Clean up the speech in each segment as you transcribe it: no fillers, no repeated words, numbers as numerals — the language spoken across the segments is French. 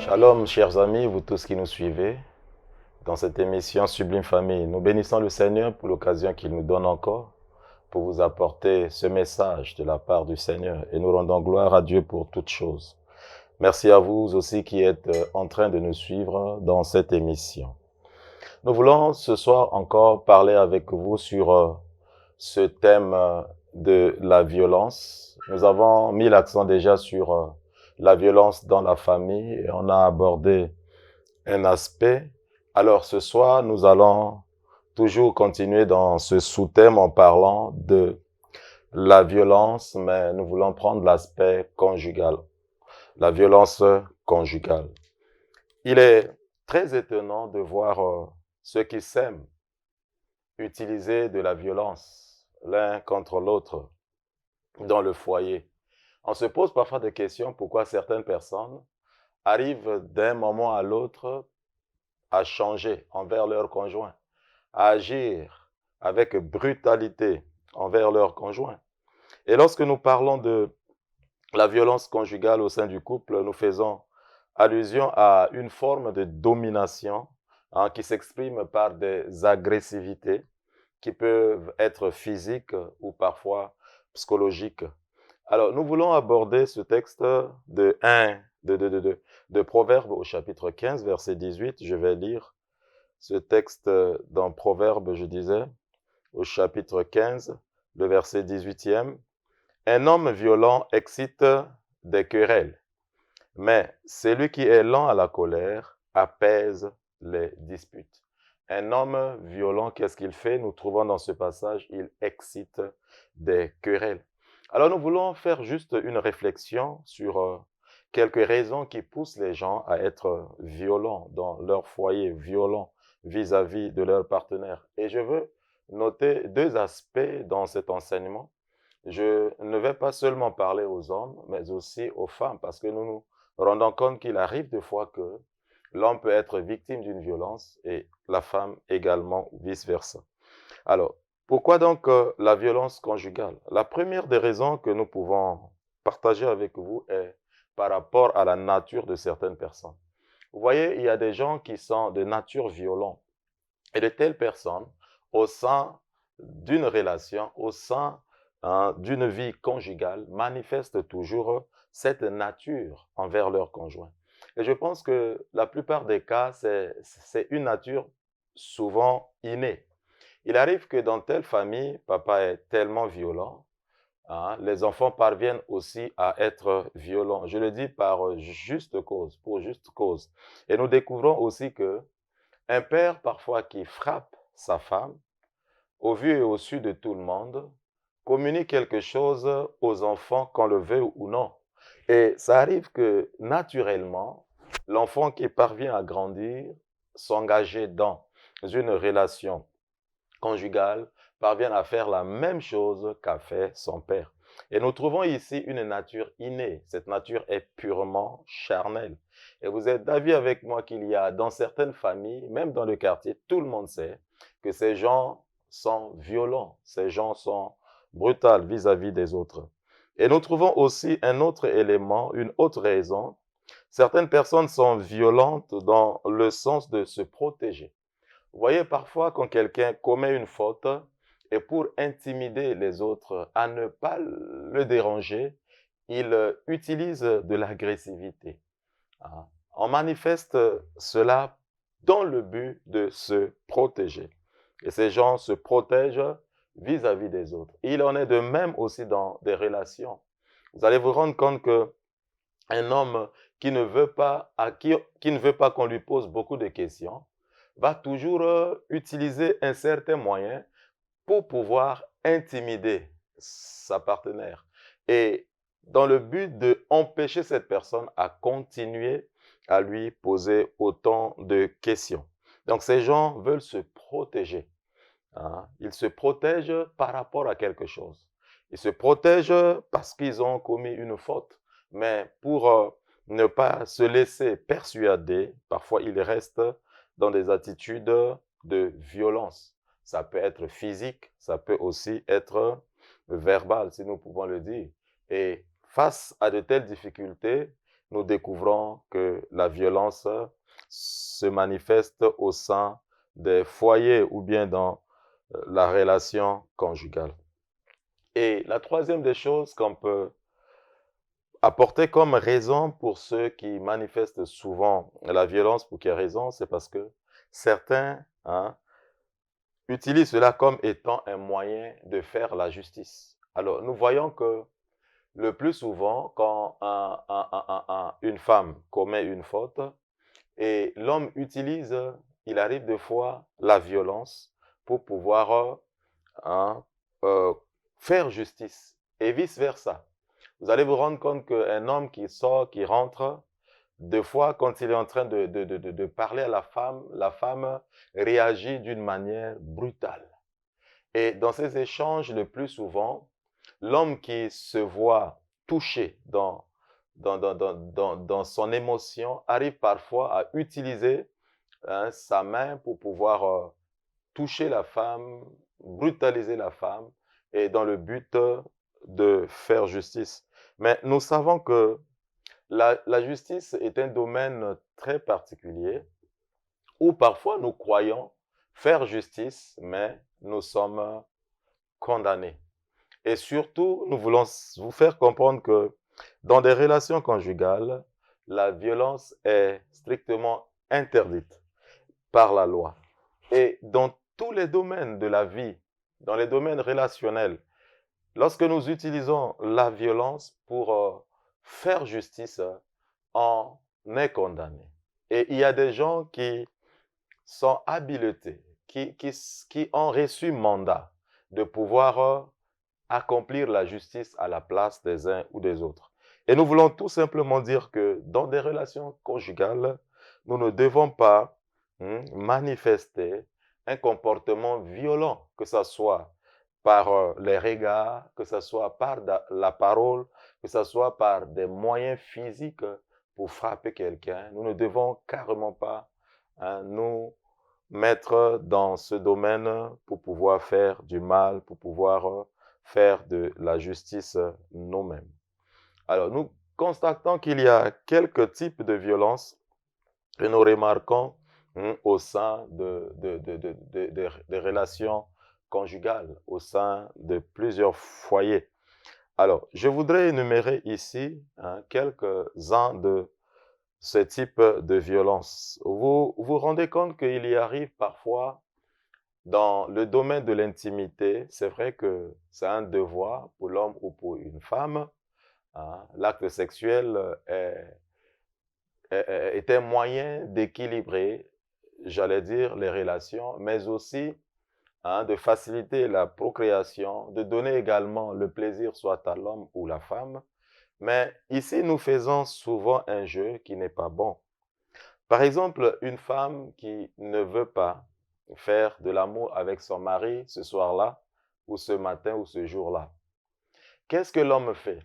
Shalom, chers amis, vous tous qui nous suivez, dans cette émission Sublime Famille. Nous bénissons le Seigneur pour l'occasion qu'il nous donne encore pour vous apporter ce message de la part du Seigneur et nous rendons gloire à Dieu pour toutes choses. Merci à vous aussi qui êtes en train de nous suivre dans cette émission. Nous voulons ce soir encore parler avec vous sur ce thème de la violence. Nous avons mis l'accent déjà sur la violence dans la famille et on a abordé un aspect. Alors ce soir, nous allons toujours continuer dans ce sous-thème en parlant de la violence, mais nous voulons prendre l'aspect conjugal, la violence conjugale. Il est très étonnant de voir ceux qui s'aiment utiliser de la violence l'un contre l'autre dans le foyer. On se pose parfois des questions pourquoi certaines personnes arrivent d'un moment à l'autre à changer envers leur conjoint, à agir avec brutalité envers leur conjoint. Et lorsque nous parlons de la violence conjugale au sein du couple, nous faisons allusion à une forme de domination qui s'exprime par des agressivités qui peuvent être physiques ou parfois psychologiques. Alors, nous voulons aborder ce texte de Proverbes au chapitre 15, verset 18. Je vais lire ce texte dans Proverbes, je disais, au chapitre 15, le verset 18e. Un homme violent excite des querelles, mais celui qui est lent à la colère apaise les disputes. Un homme violent, qu'est-ce qu'il fait? Nous trouvons dans ce passage, il excite des querelles. Alors nous voulons faire juste une réflexion sur quelques raisons qui poussent les gens à être violents dans leur foyer, violents vis-à-vis de leur partenaire. Et je veux noter deux aspects dans cet enseignement. Je ne vais pas seulement parler aux hommes, mais aussi aux femmes, parce que nous nous rendons compte qu'il arrive des fois que l'homme peut être victime d'une violence et la femme également, vice-versa. Alors, pourquoi donc la violence conjugale? La première des raisons que nous pouvons partager avec vous est par rapport à la nature de certaines personnes. Vous voyez, il y a des gens qui sont de nature violente. Et de telles personnes, au sein d'une relation, au sein d'une vie conjugale, manifestent toujours cette nature envers leur conjoint. Et je pense que la plupart des cas, c'est une nature souvent innée. Il arrive que dans telle famille, papa est tellement violent, les enfants parviennent aussi à être violents. Je le dis par juste cause, pour juste cause. Et nous découvrons aussi que un père parfois qui frappe sa femme, au vu et au su de tout le monde, communique quelque chose aux enfants qu'on le veut ou non. Et ça arrive que naturellement, l'enfant qui parvient à grandir, s'engager dans une relation conjugale, parvient à faire la même chose qu'a fait son père. Et nous trouvons ici une nature innée. Cette nature est purement charnelle. Et vous êtes d'avis avec moi qu'il y a dans certaines familles, même dans le quartier, tout le monde sait que ces gens sont violents, ces gens sont brutaux vis-à-vis des autres. Et nous trouvons aussi un autre élément, une autre raison. Certaines personnes sont violentes dans le sens de se protéger. Vous voyez, parfois, quand quelqu'un commet une faute, et pour intimider les autres à ne pas le déranger, il utilise de l'agressivité. On manifeste cela dans le but de se protéger. Et ces gens se protègent vis-à-vis des autres. Il en est de même aussi dans des relations. Vous allez vous rendre compte que un homme qui ne veut pas, qui ne veut pas qu'on lui pose beaucoup de questions, va toujours utiliser un certain moyen pour pouvoir intimider sa partenaire. Et dans le but d'empêcher cette personne à continuer à lui poser autant de questions. Donc ces gens veulent se protéger. Ils se protègent par rapport à quelque chose. Ils se protègent parce qu'ils ont commis une faute. Mais pour ne pas se laisser persuader, parfois ils restent dans des attitudes de violence. Ça peut être physique, ça peut aussi être verbal, si nous pouvons le dire. Et face à de telles difficultés, nous découvrons que la violence se manifeste au sein des foyers ou bien dans la relation conjugale. Et la troisième des choses qu'on peut apporter comme raison pour ceux qui manifestent souvent la violence, pour quelle raison? C'est parce que certains utilisent cela comme étant un moyen de faire la justice. Alors, nous voyons que le plus souvent, quand une femme commet une faute et l'homme utilise, il arrive des fois, la violence pour pouvoir euh, faire justice et vice-versa. Vous allez vous rendre compte qu'un homme qui sort, qui rentre, des fois, quand il est en train de parler à la femme réagit d'une manière brutale. Et dans ces échanges, le plus souvent, l'homme qui se voit touché dans son émotion arrive parfois à utiliser sa main pour pouvoir toucher la femme, brutaliser la femme, et dans le but de faire justice. Mais nous savons que la justice est un domaine très particulier où parfois nous croyons faire justice, mais nous sommes condamnés. Et surtout, nous voulons vous faire comprendre que dans des relations conjugales, la violence est strictement interdite par la loi. Et dans tous les domaines de la vie, dans les domaines relationnels, lorsque nous utilisons la violence pour faire justice, on est condamné. Et il y a des gens qui sont habilités, qui ont reçu mandat de pouvoir accomplir la justice à la place des uns ou des autres. Et nous voulons tout simplement dire que dans des relations conjugales, nous ne devons pas manifester un comportement violent, que ce soit par les regards, que ce soit par la parole, que ce soit par des moyens physiques pour frapper quelqu'un. Nous ne devons carrément pas nous mettre dans ce domaine pour pouvoir faire du mal, pour pouvoir faire de la justice nous-mêmes. Alors, nous constatons qu'il y a quelques types de violences que nous remarquons au sein des relations conjugales, au sein de plusieurs foyers. Alors, je voudrais énumérer ici quelques-uns de ce type de violence. Vous vous rendez compte qu'il y arrive parfois dans le domaine de l'intimité, c'est vrai que c'est un devoir pour l'homme ou pour une femme. L'acte sexuel est un moyen d'équilibrer, j'allais dire, les relations, mais aussi de faciliter la procréation, de donner également le plaisir soit à l'homme ou la femme. Mais ici, nous faisons souvent un jeu qui n'est pas bon. Par exemple, une femme qui ne veut pas faire de l'amour avec son mari ce soir-là, ou ce matin, ou ce jour-là. Qu'est-ce que l'homme fait?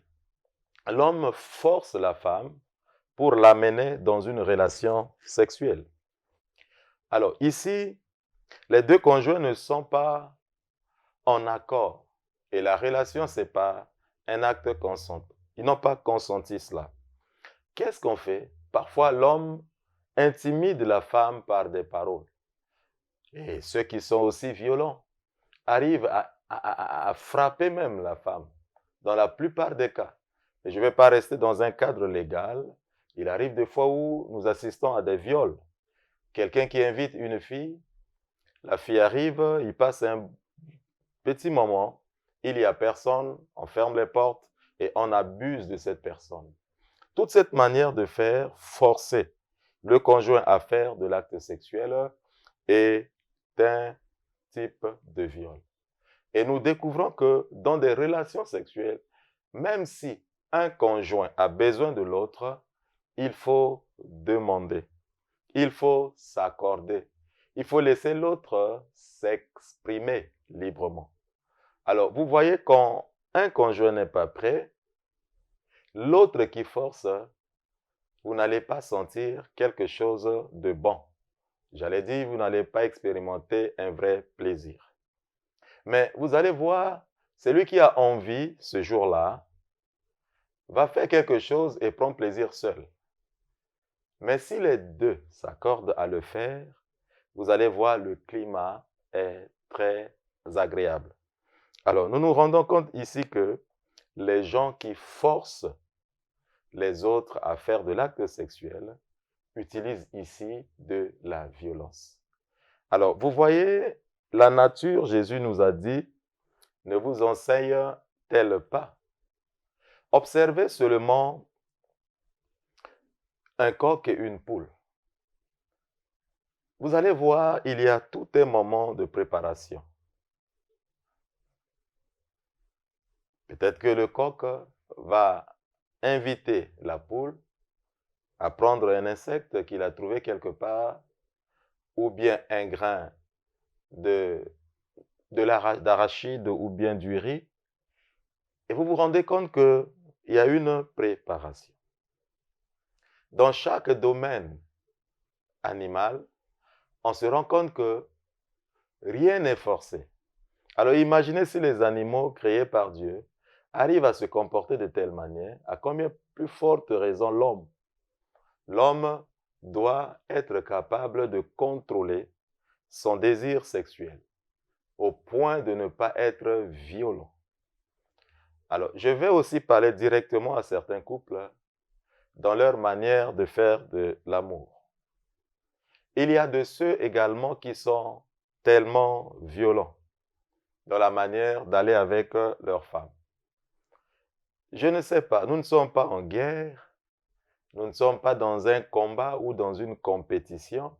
L'homme force la femme pour l'amener dans une relation sexuelle. Alors ici, les deux conjoints ne sont pas en accord. Et la relation, ce n'est pas un acte consenti. Ils n'ont pas consenti cela. Qu'est-ce qu'on fait? Parfois, l'homme intimide la femme par des paroles. Et ceux qui sont aussi violents arrivent à frapper même la femme, dans la plupart des cas. Et je ne vais pas rester dans un cadre légal. Il arrive des fois où nous assistons à des viols. Quelqu'un qui invite une fille, la fille arrive, il passe un petit moment, il n'y a personne, on ferme les portes et on abuse de cette personne. Toute cette manière de faire, forcer le conjoint à faire de l'acte sexuel est un type de viol. Et nous découvrons que dans des relations sexuelles, même si un conjoint a besoin de l'autre, il faut demander, il faut s'accorder, il faut laisser l'autre s'exprimer librement. Alors, vous voyez, quand un conjoint n'est pas prêt, l'autre qui force, vous n'allez pas sentir quelque chose de bon. J'allais dire, vous n'allez pas expérimenter un vrai plaisir. Mais vous allez voir, celui qui a envie ce jour-là va faire quelque chose et prendre plaisir seul. Mais si les deux s'accordent à le faire, vous allez voir, le climat est très agréable. Alors, nous nous rendons compte ici que les gens qui forcent les autres à faire de l'acte sexuel utilisent ici de la violence. Alors, vous voyez, la nature, Jésus nous a dit, ne vous enseigne-t-elle pas? Observez seulement un coq et une poule. Vous allez voir, il y a tout un moment de préparation. Peut-être que le coq va inviter la poule à prendre un insecte qu'il a trouvé quelque part, ou bien un grain d'arachide ou bien du riz. Et vous vous rendez compte qu'il y a une préparation. Dans chaque domaine animal, on se rend compte que rien n'est forcé. Alors imaginez si les animaux créés par Dieu arrivent à se comporter de telle manière, à combien plus forte raison l'homme. L'homme doit être capable de contrôler son désir sexuel au point de ne pas être violent. Alors, je vais aussi parler directement à certains couples dans leur manière de faire de l'amour. Il y a de ceux également qui sont tellement violents dans la manière d'aller avec leur femme. Je ne sais pas, nous ne sommes pas en guerre, nous ne sommes pas dans un combat ou dans une compétition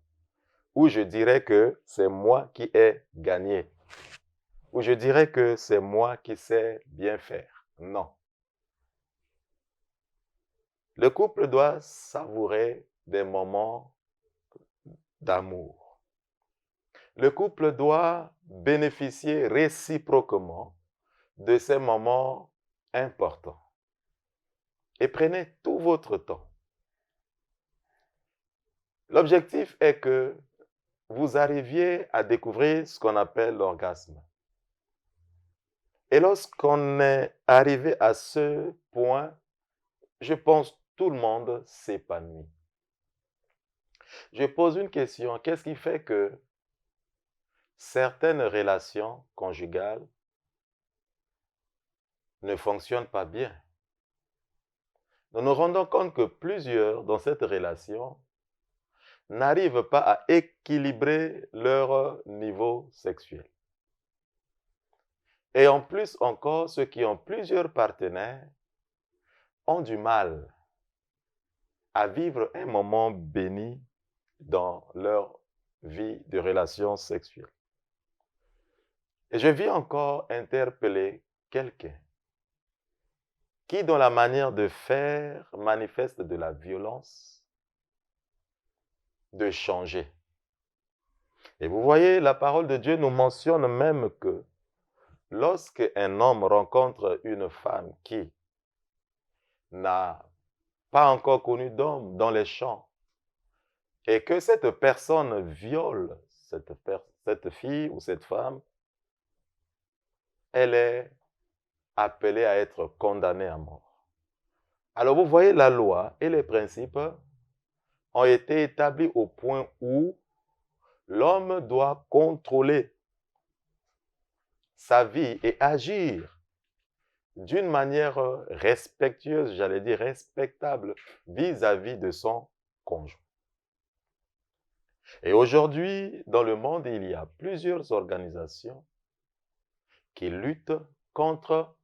où je dirais que c'est moi qui ai gagné, où je dirais que c'est moi qui sais bien faire. Non. Le couple doit savourer des moments d'amour. Le couple doit bénéficier réciproquement de ces moments importants. Et prenez tout votre temps. L'objectif est que vous arriviez à découvrir ce qu'on appelle l'orgasme. Et lorsqu'on est arrivé à ce point, je pense que tout le monde s'épanouit. Je pose une question, qu'est-ce qui fait que certaines relations conjugales ne fonctionnent pas bien? Nous nous rendons compte que plusieurs dans cette relation n'arrivent pas à équilibrer leur niveau sexuel. Et en plus encore, ceux qui ont plusieurs partenaires ont du mal à vivre un moment béni dans leur vie de relation sexuelle. Et je vis encore interpeller quelqu'un qui, dans la manière de faire, manifeste de la violence, de changer. Et vous voyez, la parole de Dieu nous mentionne même que lorsque un homme rencontre une femme qui n'a pas encore connu d'homme dans les champs, et que cette personne viole cette fille ou cette femme, elle est appelée à être condamnée à mort. Alors vous voyez, la loi et les principes ont été établis au point où l'homme doit contrôler sa vie et agir d'une manière respectueuse, j'allais dire respectable, vis-à-vis de son conjoint. Et aujourd'hui, dans le monde, il y a plusieurs organisations qui luttent contre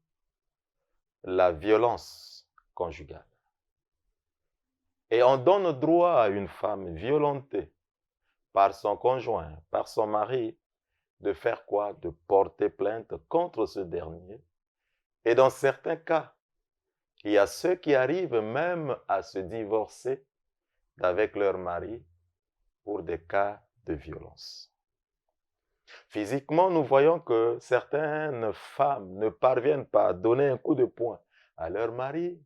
la violence conjugale. Et on donne droit à une femme violentée par son conjoint, par son mari, de faire quoi? De porter plainte contre ce dernier. Et dans certains cas, il y a ceux qui arrivent même à se divorcer d'avec leur mari pour des cas de violence. Physiquement, nous voyons que certaines femmes ne parviennent pas à donner un coup de poing à leur mari,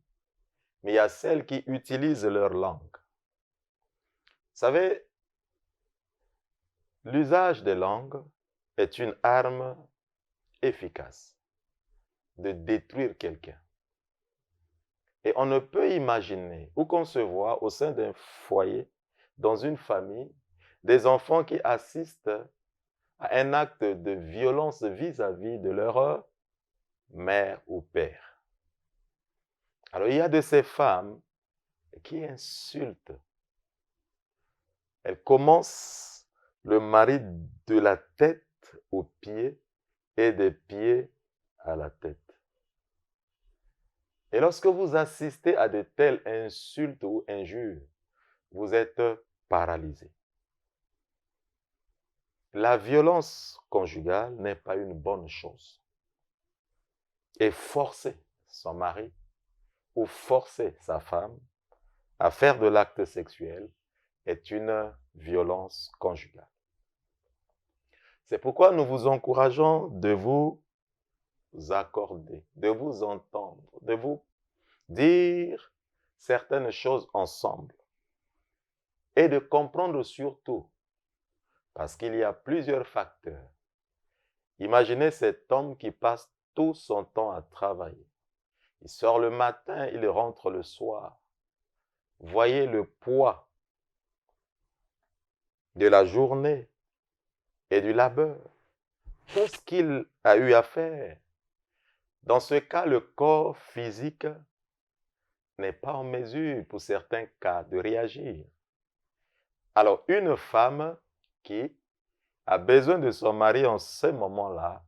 mais il y a celles qui utilisent leur langue. Vous savez, l'usage des langues est une arme efficace de détruire quelqu'un. Et on ne peut imaginer ou concevoir au sein d'un foyer, dans une famille, des enfants qui assistent à un acte de violence vis-à-vis de leur mère ou père. Alors, il y a de ces femmes qui insultent. Elles commencent le mari de la tête aux pieds et des pieds à la tête. Et lorsque vous assistez à de telles insultes ou injures, vous êtes paralysé. La violence conjugale n'est pas une bonne chose. Et forcer son mari ou forcer sa femme à faire de l'acte sexuel est une violence conjugale. C'est pourquoi nous vous encourageons de vous accorder, de vous entendre, de vous dire certaines choses ensemble et de comprendre surtout, parce qu'il y a plusieurs facteurs. Imaginez cet homme qui passe tout son temps à travailler. Il sort le matin, il rentre le soir. Voyez le poids de la journée et du labeur. Tout ce qu'il a eu à faire. Dans ce cas, le corps physique n'est pas en mesure, pour certains cas, de réagir. Alors, une femme qui a besoin de son mari en ce moment-là,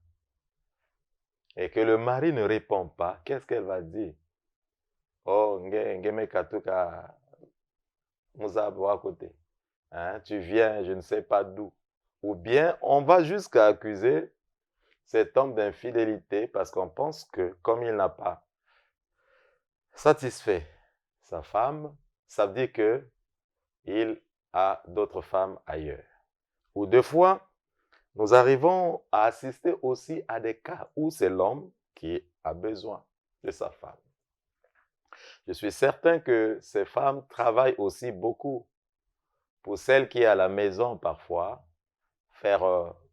et que le mari ne répond pas, qu'est-ce qu'elle va dire? Oh, ngeme katuka muzabo à côté. Tu viens, je ne sais pas d'où. Ou bien, on va jusqu'à accuser cet homme d'infidélité parce qu'on pense que, comme il n'a pas satisfait sa femme, ça veut dire qu'il a d'autres femmes ailleurs. Ou deux fois, nous arrivons à assister aussi à des cas où c'est l'homme qui a besoin de sa femme. Je suis certain que ces femmes travaillent aussi beaucoup. Pour celle qui est à la maison parfois, faire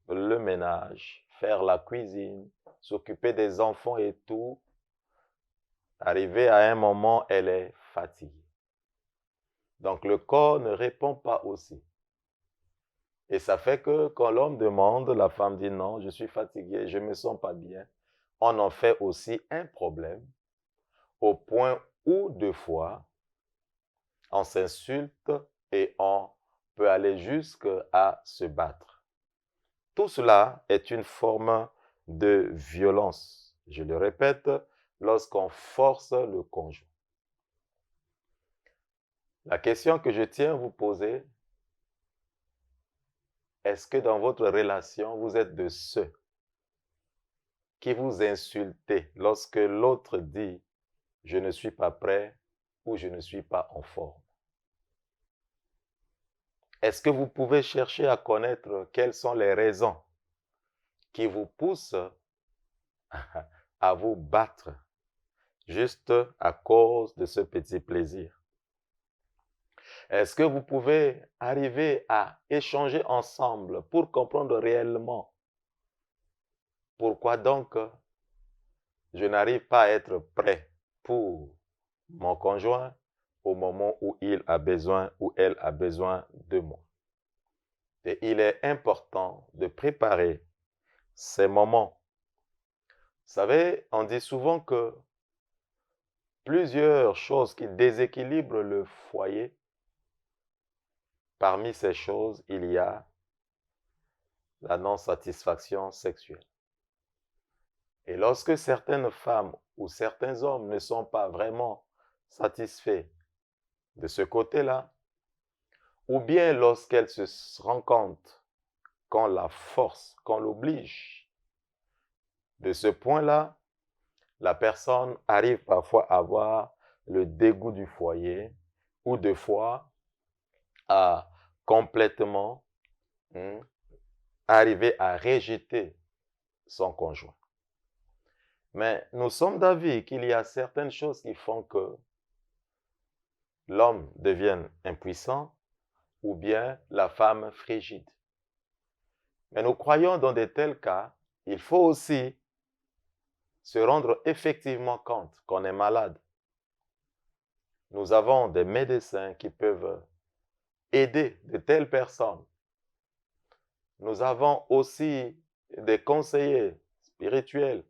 le ménage, faire la cuisine, s'occuper des enfants et tout, arrivé à un moment, elle est fatiguée. Donc le corps ne répond pas aussi. Et ça fait que quand l'homme demande, la femme dit non, je suis fatiguée, je ne me sens pas bien. On en fait aussi un problème au point où deux fois, on s'insulte et on peut aller jusqu'à se battre. Tout cela est une forme de violence. Je le répète, lorsqu'on force le conjoint. La question que je tiens à vous poser, est-ce que dans votre relation, vous êtes de ceux qui vous insultez lorsque l'autre dit « je ne suis pas prêt » ou « je ne suis pas en forme » ? Est-ce que vous pouvez chercher à connaître quelles sont les raisons qui vous poussent à vous battre juste à cause de ce petit plaisir? Est-ce que vous pouvez arriver à échanger ensemble pour comprendre réellement pourquoi donc je n'arrive pas à être prêt pour mon conjoint au moment où il a besoin ou elle a besoin de moi? Et il est important de préparer ces moments. Vous savez, on dit souvent que plusieurs choses qui déséquilibrent le foyer, parmi ces choses, il y a la non-satisfaction sexuelle. Et lorsque certaines femmes ou certains hommes ne sont pas vraiment satisfaits de ce côté-là, ou bien lorsqu'elles se rendent compte qu'on la force, qu'on l'oblige, de ce point-là, la personne arrive parfois à avoir le dégoût du foyer ou des fois à complètement arriver à rejeter son conjoint. Mais nous sommes d'avis qu'il y a certaines choses qui font que l'homme devienne impuissant ou bien la femme frigide. Mais nous croyons dans de tels cas, il faut aussi se rendre effectivement compte qu'on est malade. Nous avons des médecins qui peuvent aider de telles personnes. Nous avons aussi des conseillers spirituels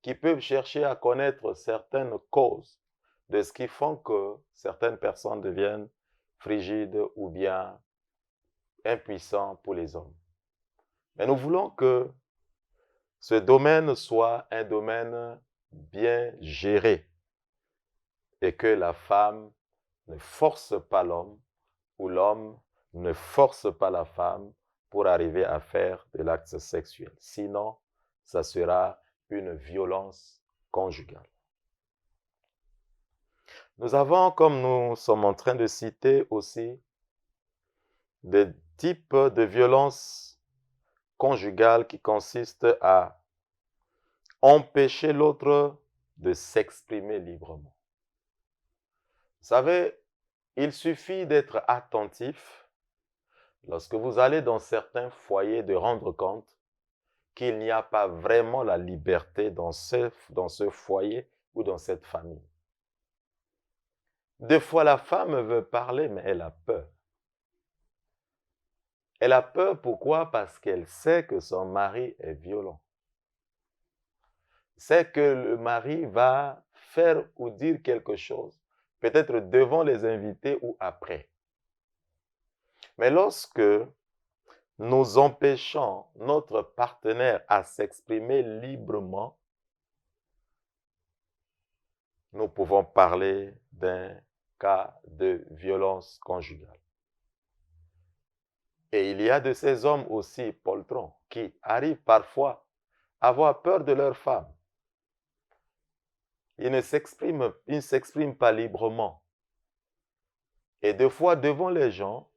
qui peuvent chercher à connaître certaines causes de ce qui font que certaines personnes deviennent frigides ou bien impuissants pour les hommes. Mais nous voulons que ce domaine soit un domaine bien géré et que la femme ne force pas l'homme ou l'homme ne force pas la femme pour arriver à faire de l'acte sexuel. Sinon, ça sera une violence conjugale. Nous avons, comme nous sommes en train de citer aussi, des types de violences conjugales qui consistent à empêcher l'autre de s'exprimer librement. Vous savez, il suffit d'être attentif lorsque vous allez dans certains foyers de rendre compte qu'il n'y a pas vraiment la liberté dans ce foyer ou dans cette famille. Des fois, la femme veut parler, mais elle a peur. Elle a peur, pourquoi? Parce qu'elle sait que son mari est violent. C'est que le mari va faire ou dire quelque chose, peut-être devant les invités ou après. Mais lorsque nous empêchons notre partenaire à s'exprimer librement, nous pouvons parler d'un cas de violence conjugale. Et il y a de ces hommes aussi, poltrons, qui arrivent parfois à avoir peur de leur femme. Ils ne s'expriment pas librement. Et des fois, devant les gens,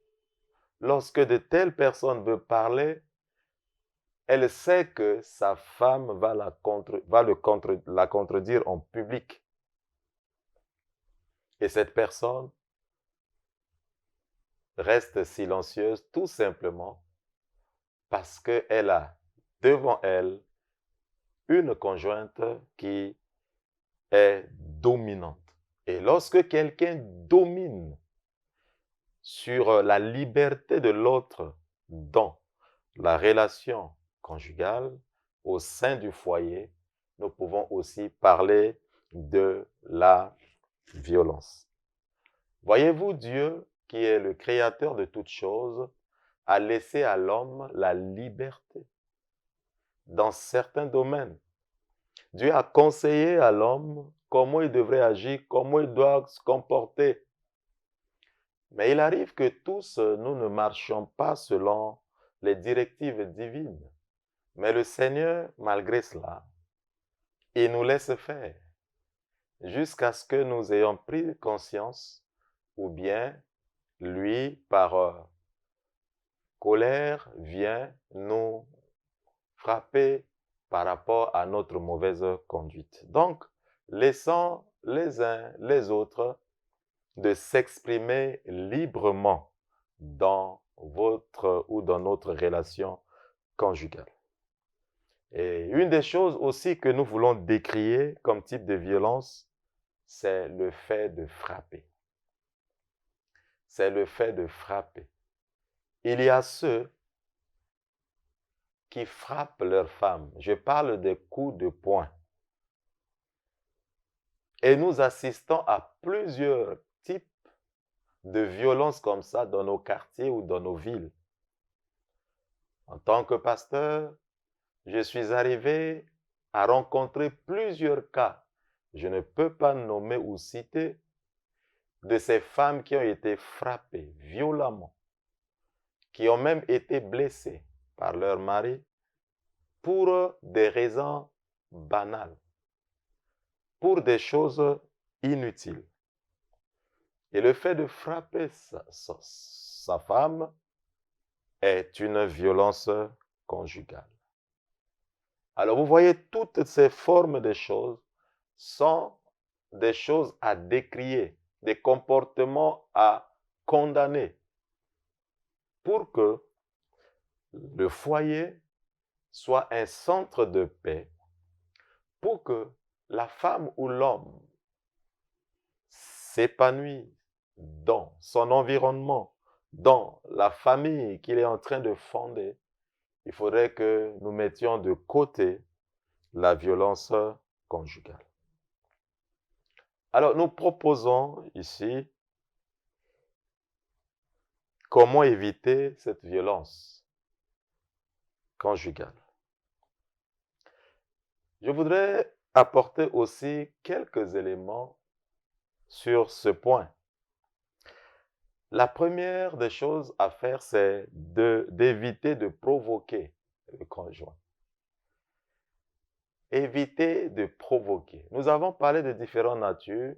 lorsque de telles personnes veulent parler, elle sait que sa femme va la contredire en public. Et cette personne reste silencieuse tout simplement parce qu'elle a devant elle une conjointe qui est dominante. Et lorsque quelqu'un domine sur la liberté de l'autre dans la relation conjugale au sein du foyer, nous pouvons aussi parler de la violence. Voyez-vous, Dieu, qui est le créateur de toutes choses, a laissé à l'homme la liberté dans certains domaines. Dieu a conseillé à l'homme comment il devrait agir, comment il doit se comporter. Mais il arrive que tous, nous ne marchons pas selon les directives divines. Mais le Seigneur, malgré cela, il nous laisse faire jusqu'à ce que nous ayons pris conscience ou bien lui, par colère, vient nous frapper par rapport à notre mauvaise conduite. Donc, laissons les uns les autres de s'exprimer librement dans votre ou dans notre relation conjugale. Et une des choses aussi que nous voulons décrier comme type de violence, c'est le fait de frapper. C'est le fait de frapper. Il y a ceux qui frappent leurs femmes. Je parle des coups de poing. Et nous assistons à plusieurs types de violences comme ça dans nos quartiers ou dans nos villes. En tant que pasteur, je suis arrivé à rencontrer plusieurs cas, je ne peux pas nommer ou citer, de ces femmes qui ont été frappées violemment, qui ont même été blessées par leur mari pour des raisons banales, pour des choses inutiles. Et le fait de frapper sa femme est une violence conjugale. Alors vous voyez, toutes ces formes de choses sont des choses à décrier, des comportements à condamner pour que le foyer soit un centre de paix, pour que la femme ou l'homme s'épanouit dans son environnement, dans la famille qu'il est en train de fonder, il faudrait que nous mettions de côté la violence conjugale. Alors, nous proposons ici comment éviter cette violence conjugale. Je voudrais apporter aussi quelques éléments sur ce point. La première des choses à faire, c'est d'éviter de provoquer le conjoint. Éviter de provoquer. Nous avons parlé de différentes natures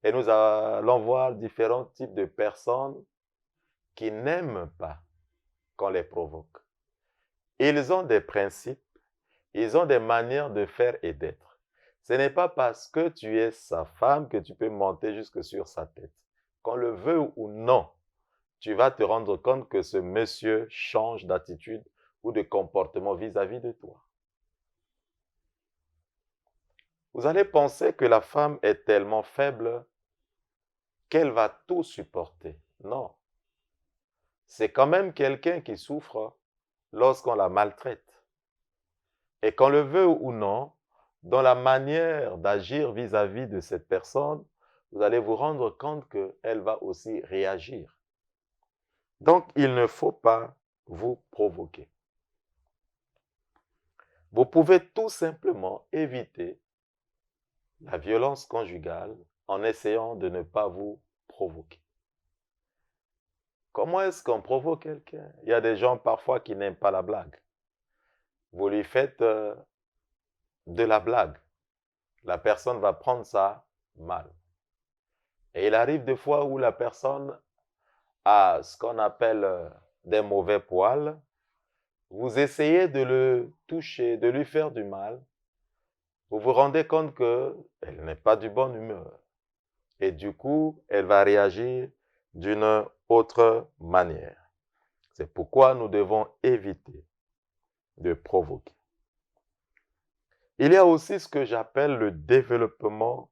et nous allons voir différents types de personnes qui n'aiment pas qu'on les provoque. Ils ont des principes, ils ont des manières de faire et d'être. Ce n'est pas parce que tu es sa femme que tu peux monter jusque sur sa tête. Qu'on le veut ou non, tu vas te rendre compte que ce monsieur change d'attitude ou de comportement vis-à-vis de toi. Vous allez penser que la femme est tellement faible qu'elle va tout supporter. Non. C'est quand même quelqu'un qui souffre lorsqu'on la maltraite. Et qu'on le veut ou non, dans la manière d'agir vis-à-vis de cette personne, vous allez vous rendre compte qu'elle va aussi réagir. Donc, il ne faut pas vous provoquer. Vous pouvez tout simplement éviter la violence conjugale en essayant de ne pas vous provoquer. Comment est-ce qu'on provoque quelqu'un? Il y a des gens parfois qui n'aiment pas la blague. Vous lui faites de la blague. La personne va prendre ça mal. Et il arrive des fois où la personne a ce qu'on appelle des mauvais poils. Vous essayez de le toucher, de lui faire du mal. Vous vous rendez compte qu'elle n'est pas du bonne humeur. Et du coup, elle va réagir d'une autre manière. C'est pourquoi nous devons éviter de provoquer. Il y a aussi ce que j'appelle le développement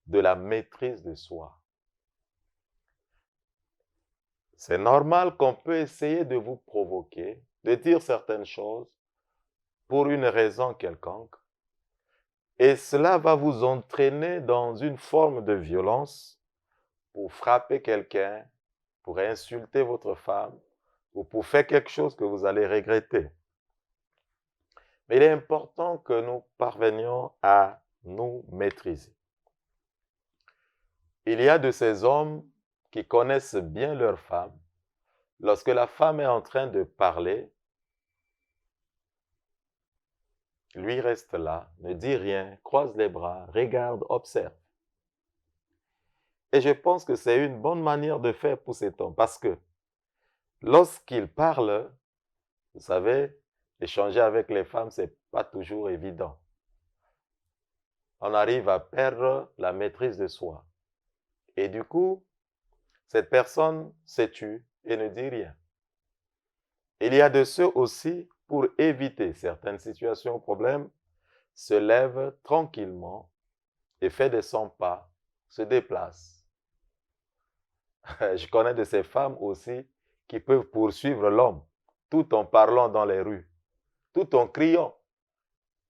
de la maîtrise de soi. C'est normal qu'on peut essayer de vous provoquer, de dire certaines choses pour une raison quelconque, et cela va vous entraîner dans une forme de violence pour frapper quelqu'un, pour insulter votre femme, ou pour faire quelque chose que vous allez regretter. Mais il est important que nous parvenions à nous maîtriser. Il y a de ces hommes qui connaissent bien leur femme. Lorsque la femme est en train de parler, lui reste là, ne dit rien, croise les bras, regarde, observe. Et je pense que c'est une bonne manière de faire pour cet homme, parce que lorsqu'il parle, vous savez, échanger avec les femmes, ce n'est pas toujours évident. On arrive à perdre la maîtrise de soi. Et du coup, cette personne se tue et ne dit rien. Il y a de ceux aussi, pour éviter certaines situations ou problèmes, se lèvent tranquillement et fait de son pas, se déplace. Je connais de ces femmes aussi qui peuvent poursuivre l'homme tout en parlant dans les rues, tout en criant.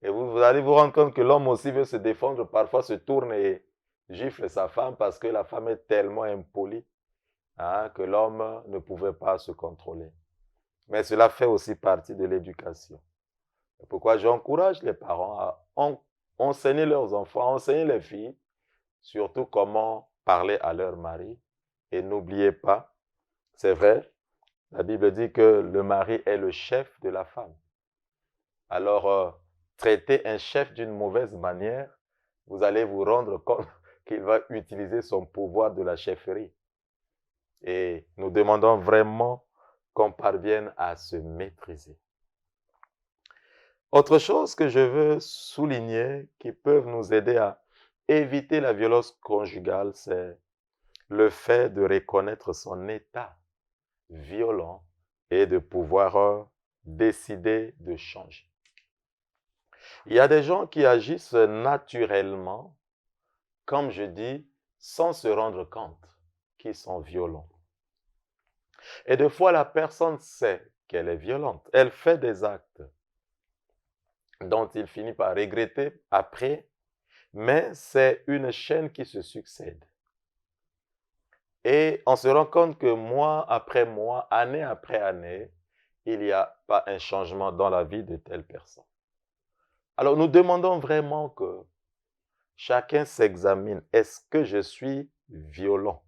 Et vous allez vous rendre compte que l'homme aussi veut se défendre, parfois se tourne et gifle sa femme parce que la femme est tellement impolie que l'homme ne pouvait pas se contrôler. Mais cela fait aussi partie de l'éducation. C'est pourquoi j'encourage les parents à enseigner leurs enfants, à enseigner les filles, surtout comment parler à leur mari. Et n'oubliez pas, c'est vrai, la Bible dit que le mari est le chef de la femme. Alors, traiter un chef d'une mauvaise manière, vous allez vous rendre compte qu'il va utiliser son pouvoir de la chefferie. Et nous demandons vraiment qu'on parvienne à se maîtriser. Autre chose que je veux souligner qui peut nous aider à éviter la violence conjugale, c'est le fait de reconnaître son état violent et de pouvoir décider de changer. Il y a des gens qui agissent naturellement, comme je dis, sans se rendre compte qu'ils sont violents. Et des fois, la personne sait qu'elle est violente. Elle fait des actes dont il finit par regretter après, mais c'est une chaîne qui se succède. Et on se rend compte que mois après mois, année après année, il n'y a pas un changement dans la vie de telle personne. Alors nous demandons vraiment que chacun s'examine. Est-ce que je suis violent?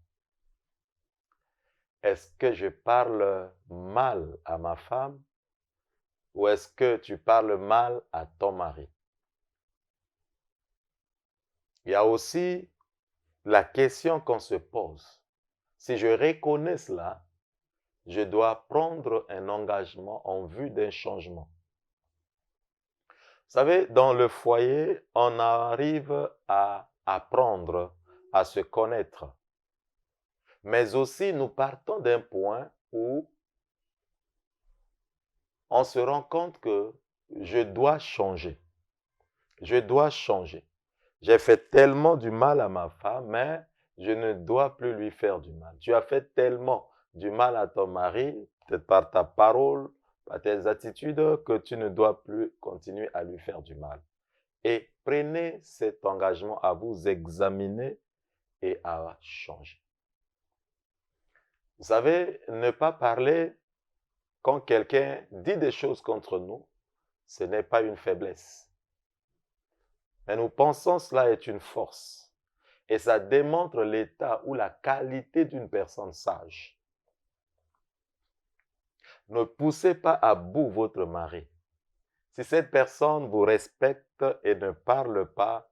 Est-ce que je parle mal à ma femme? Ou est-ce que tu parles mal à ton mari? Il y a aussi la question qu'on se pose. Si je reconnais cela, je dois prendre un engagement en vue d'un changement. Vous savez, dans le foyer, on arrive à apprendre à se connaître. Mais aussi, nous partons d'un point où on se rend compte que je dois changer. Je dois changer. J'ai fait tellement du mal à ma femme, mais je ne dois plus lui faire du mal. Tu as fait tellement du mal à ton mari, peut-être par ta parole, par tes attitudes, que tu ne dois plus continuer à lui faire du mal. Et prenez cet engagement à vous examiner et à changer. Vous savez, ne pas parler quand quelqu'un dit des choses contre nous, ce n'est pas une faiblesse. Mais nous pensons que cela est une force. Et ça démontre l'état ou la qualité d'une personne sage. Ne poussez pas à bout votre mari. Si cette personne vous respecte et ne parle pas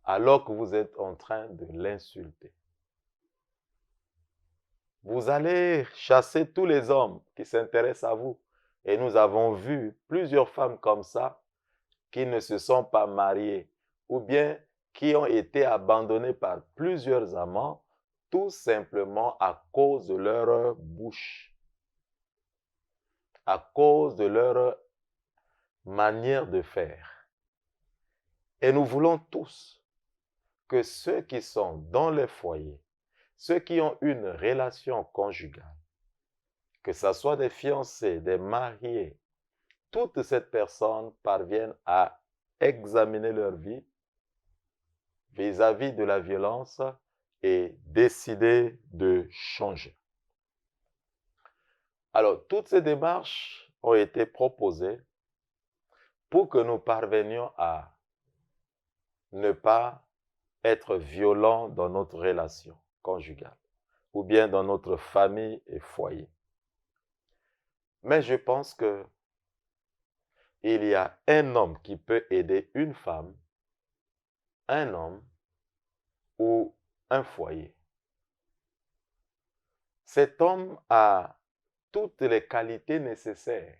alors que vous êtes en train de l'insulter, vous allez chasser tous les hommes qui s'intéressent à vous. Et nous avons vu plusieurs femmes comme ça qui ne se sont pas mariées ou bien qui ont été abandonnées par plusieurs amants tout simplement à cause de leur bouche, à cause de leur manière de faire. Et nous voulons tous que ceux qui sont dans les foyers, ceux qui ont une relation conjugale, que ce soit des fiancés, des mariés, toutes ces personnes parviennent à examiner leur vie vis-à-vis de la violence et décider de changer. Alors, toutes ces démarches ont été proposées pour que nous parvenions à ne pas être violents dans notre relation conjugale ou bien dans notre famille et foyer. Mais je pense que il y a un homme qui peut aider une femme, un homme ou un foyer. Cet homme a toutes les qualités nécessaires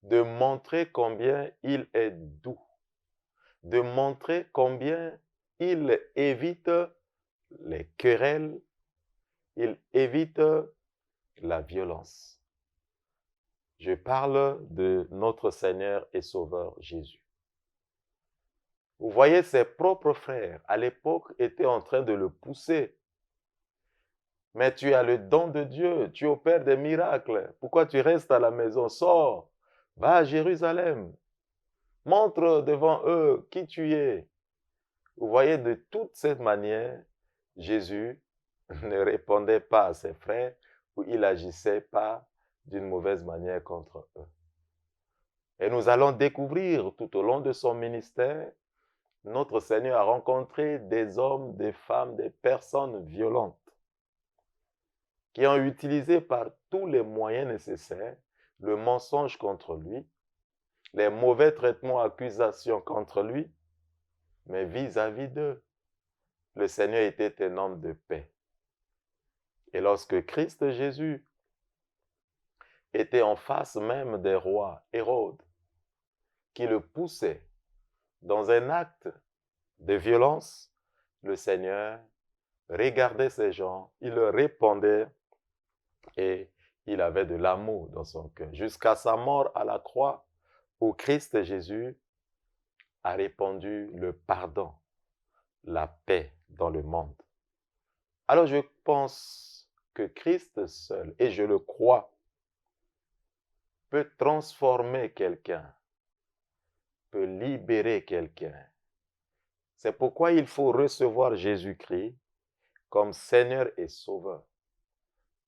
de montrer combien il est doux, de montrer combien il évite les querelles, il évite la violence. Je parle de notre Seigneur et Sauveur Jésus. Vous voyez, ses propres frères, à l'époque, étaient en train de le pousser. Mais tu as le don de Dieu, tu opères des miracles. Pourquoi tu restes à la maison? Sors, va à Jérusalem. Montre devant eux qui tu es. Vous voyez, de toute cette manière, Jésus ne répondait pas à ses frères ou il n'agissait pas d'une mauvaise manière contre eux. Et nous allons découvrir tout au long de son ministère, notre Seigneur a rencontré des hommes, des femmes, des personnes violentes qui ont utilisé par tous les moyens nécessaires le mensonge contre lui, les mauvais traitements, accusations contre lui, mais vis-à-vis d'eux, le Seigneur était un homme de paix. Et lorsque Christ Jésus était en face même des rois, Hérode, qui le poussait dans un acte de violence, le Seigneur regardait ces gens, il leur répondait et il avait de l'amour dans son cœur. Jusqu'à sa mort à la croix, où Christ Jésus a répandu le pardon, la paix dans le monde. Alors je pense que Christ seul, et je le crois, peut transformer quelqu'un, peut libérer quelqu'un. C'est pourquoi il faut recevoir Jésus-Christ comme Seigneur et Sauveur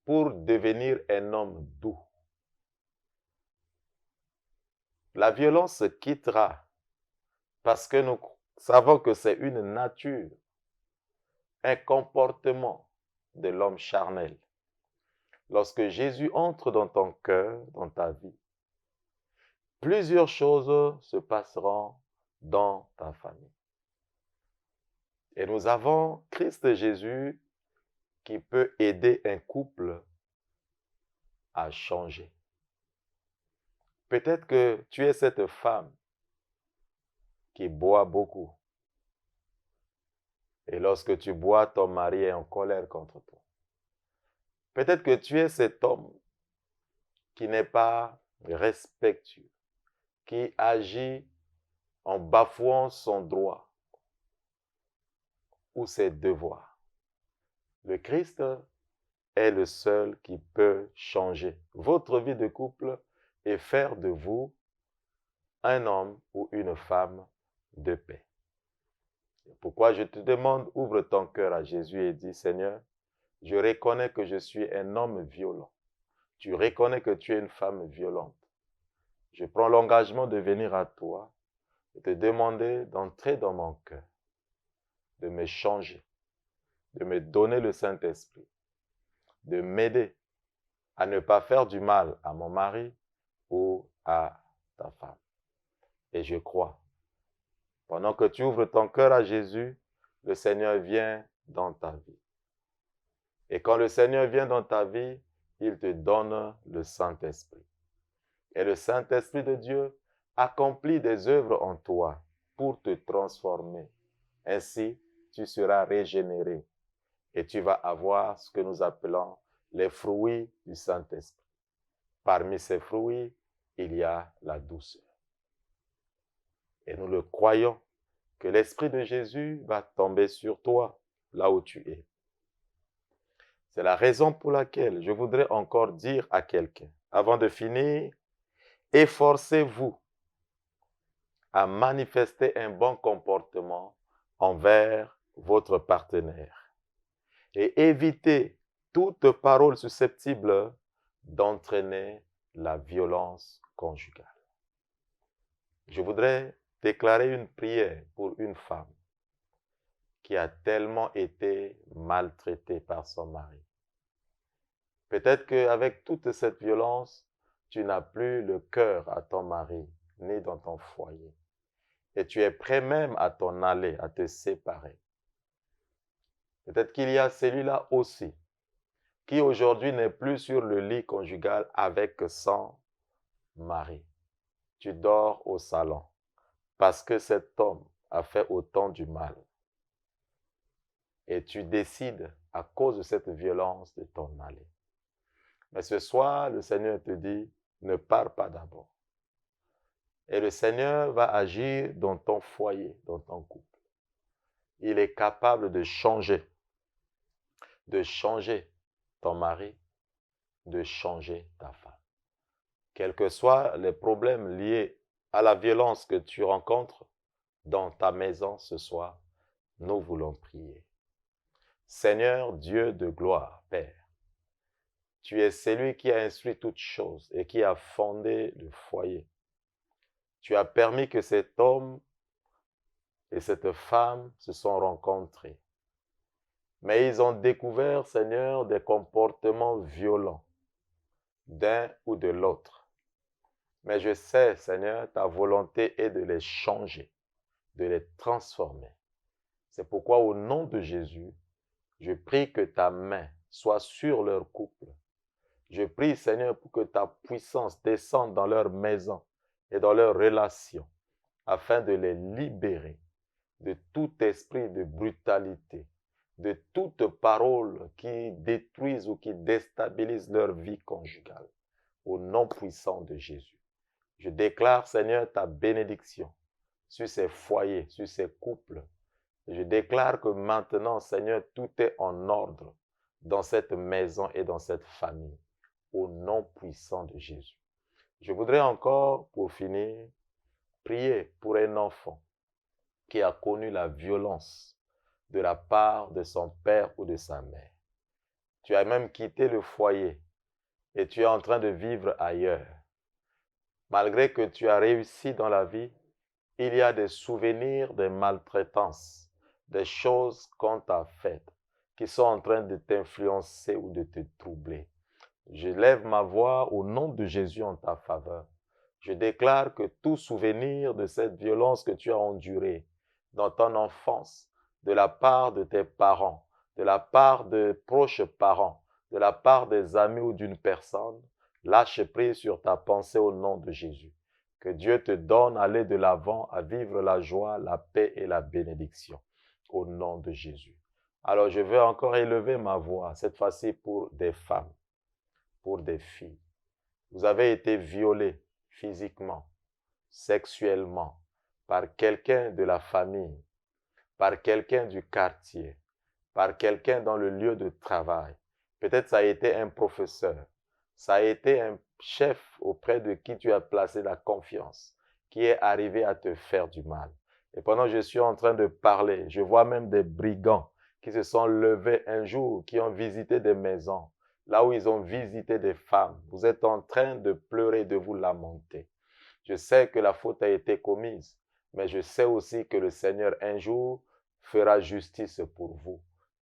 pour devenir un homme doux. La violence se quittera parce que nous savons que c'est une nature, un comportement de l'homme charnel. Lorsque Jésus entre dans ton cœur, dans ta vie, plusieurs choses se passeront dans ta famille. Et nous avons Christ Jésus qui peut aider un couple à changer. Peut-être que tu es cette femme qui boit beaucoup. Et lorsque tu bois, ton mari est en colère contre toi. Peut-être que tu es cet homme qui n'est pas respectueux, qui agit en bafouant son droit ou ses devoirs. Le Christ est le seul qui peut changer votre vie de couple et faire de vous un homme ou une femme de paix. C'est pourquoi je te demande, ouvre ton cœur à Jésus et dis, Seigneur, je reconnais que je suis un homme violent. Tu reconnais que tu es une femme violente. Je prends l'engagement de venir à toi et te demander d'entrer dans mon cœur, de me changer, de me donner le Saint-Esprit, de m'aider à ne pas faire du mal à mon mari ou à ta femme. Et je crois, pendant que tu ouvres ton cœur à Jésus, le Seigneur vient dans ta vie. Et quand le Seigneur vient dans ta vie, il te donne le Saint-Esprit. Et le Saint-Esprit de Dieu accomplit des œuvres en toi pour te transformer. Ainsi, tu seras régénéré et tu vas avoir ce que nous appelons les fruits du Saint-Esprit. Parmi ces fruits, il y a la douceur. Et nous le croyons que l'Esprit de Jésus va tomber sur toi, là où tu es. C'est la raison pour laquelle je voudrais encore dire à quelqu'un, avant de finir, efforcez-vous à manifester un bon comportement envers votre partenaire et évitez toute parole susceptible d'entraîner la violence conjugale. Je voudrais déclarer une prière pour une femme qui a tellement été maltraitée par son mari. Peut-être qu'avec toute cette violence, tu n'as plus le cœur à ton mari, ni dans ton foyer. Et tu es prêt même à t'en aller, à te séparer. Peut-être qu'il y a celui-là aussi, qui aujourd'hui n'est plus sur le lit conjugal avec son mari. Tu dors au salon parce que cet homme a fait autant du mal. Et tu décides, à cause de cette violence, de t'en aller. Mais ce soir, le Seigneur te dit, ne pars pas d'abord. Et le Seigneur va agir dans ton foyer, dans ton couple. Il est capable de changer ton mari, de changer ta femme. Quels que soient les problèmes liés à la violence que tu rencontres dans ta maison ce soir, nous voulons prier. Seigneur Dieu de gloire, Père, tu es celui qui a instruit toutes choses et qui a fondé le foyer. Tu as permis que cet homme et cette femme se sont rencontrés. Mais ils ont découvert, Seigneur, des comportements violents d'un ou de l'autre. Mais je sais, Seigneur, ta volonté est de les changer, de les transformer. C'est pourquoi, au nom de Jésus, je prie que ta main soit sur leur couple. Je prie, Seigneur, pour que ta puissance descende dans leur maison et dans leurs relations, afin de les libérer de tout esprit de brutalité, de toute parole qui détruise ou qui déstabilise leur vie conjugale. Au nom puissant de Jésus. Je déclare, Seigneur, ta bénédiction sur ces foyers, sur ces couples Je déclare que maintenant, Seigneur, tout est en ordre dans cette maison et dans cette famille, au nom puissant de Jésus. Je voudrais encore, pour finir, prier pour un enfant qui a connu la violence de la part de son père ou de sa mère. Tu as même quitté le foyer et tu es en train de vivre ailleurs. Malgré que tu as réussi dans la vie, il y a des souvenirs de maltraitance, des choses qu'on t'a faites, qui sont en train de t'influencer ou de te troubler. Je lève ma voix au nom de Jésus en ta faveur. Je déclare que tout souvenir de cette violence que tu as endurée dans ton enfance, de la part de tes parents, de la part de proches parents, de la part des amis ou d'une personne, lâche prise sur ta pensée au nom de Jésus. Que Dieu te donne à aller de l'avant, à vivre la joie, la paix et la bénédiction. Au nom de Jésus. Alors je veux encore élever ma voix, cette fois-ci pour des femmes, pour des filles. Vous avez été violés physiquement, sexuellement, par quelqu'un de la famille, par quelqu'un du quartier, par quelqu'un dans le lieu de travail. Peut-être ça a été un professeur, ça a été un chef auprès de qui tu as placé la confiance, qui est arrivé à te faire du mal. Et pendant que je suis en train de parler, je vois même des brigands qui se sont levés un jour, qui ont visité des maisons, là où ils ont visité des femmes. Vous êtes en train de pleurer, de vous lamenter. Je sais que la faute a été commise, mais je sais aussi que le Seigneur un jour fera justice pour vous.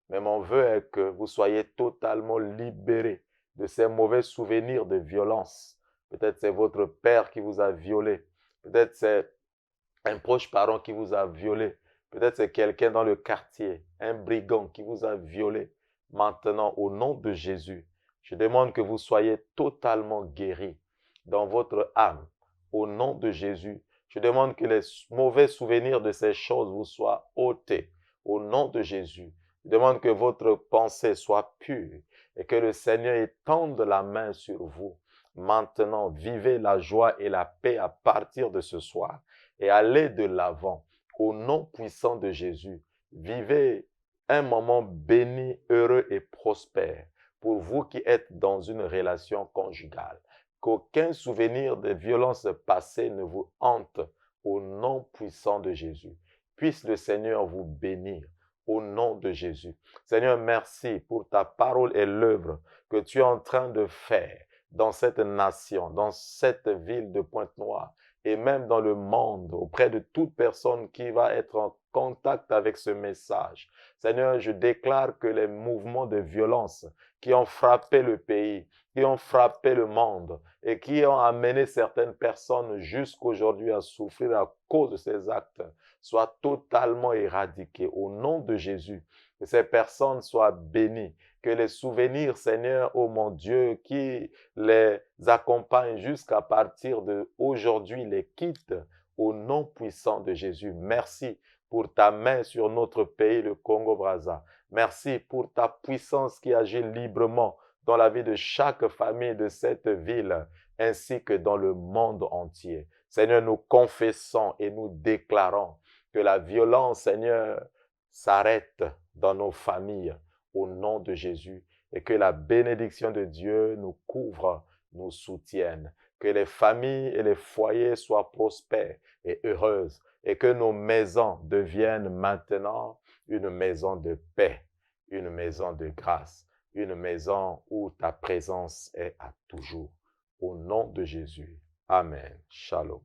Mais mon vœu est que vous soyez totalement libérés de ces mauvais souvenirs de violence. Peut-être c'est votre père qui vous a violé. Peut-être c'est un proche parent qui vous a violé. Peut-être c'est quelqu'un dans le quartier, un brigand qui vous a violé. Maintenant, au nom de Jésus, je demande que vous soyez totalement guéris dans votre âme. Au nom de Jésus, je demande que les mauvais souvenirs de ces choses vous soient ôtés. Au nom de Jésus, je demande que votre pensée soit pure et que le Seigneur étende la main sur vous. Maintenant, vivez la joie et la paix à partir de ce soir et allez de l'avant. Au nom puissant de Jésus, vivez un moment béni, heureux et prospère pour vous qui êtes dans une relation conjugale. Qu'aucun souvenir de violences passées ne vous hante au nom puissant de Jésus. Puisse le Seigneur vous bénir au nom de Jésus. Seigneur, merci pour ta parole et l'œuvre que tu es en train de faire dans cette nation, dans cette ville de Pointe-Noire et même dans le monde, auprès de toute personne qui va être en contact avec ce message. Seigneur, je déclare que les mouvements de violence qui ont frappé le pays, qui ont frappé le monde et qui ont amené certaines personnes jusqu'aujourd'hui à souffrir à cause de ces actes soient totalement éradiqués au nom de Jésus. Que ces personnes soient bénies, que les souvenirs, Seigneur, oh mon Dieu, qui les accompagnent jusqu'à partir d'aujourd'hui, les quittent au nom puissant de Jésus. Merci pour ta main sur notre pays, le Congo-Brazza. Merci pour ta puissance qui agit librement dans la vie de chaque famille de cette ville, ainsi que dans le monde entier. Seigneur, nous confessons et nous déclarons que la violence, Seigneur, s'arrête dans nos familles au nom de Jésus et que la bénédiction de Dieu nous couvre, nous soutienne. Que les familles et les foyers soient prospères et heureuses et que nos maisons deviennent maintenant une maison de paix, une maison de grâce, une maison où ta présence est à toujours. Au nom de Jésus. Amen. Shalom.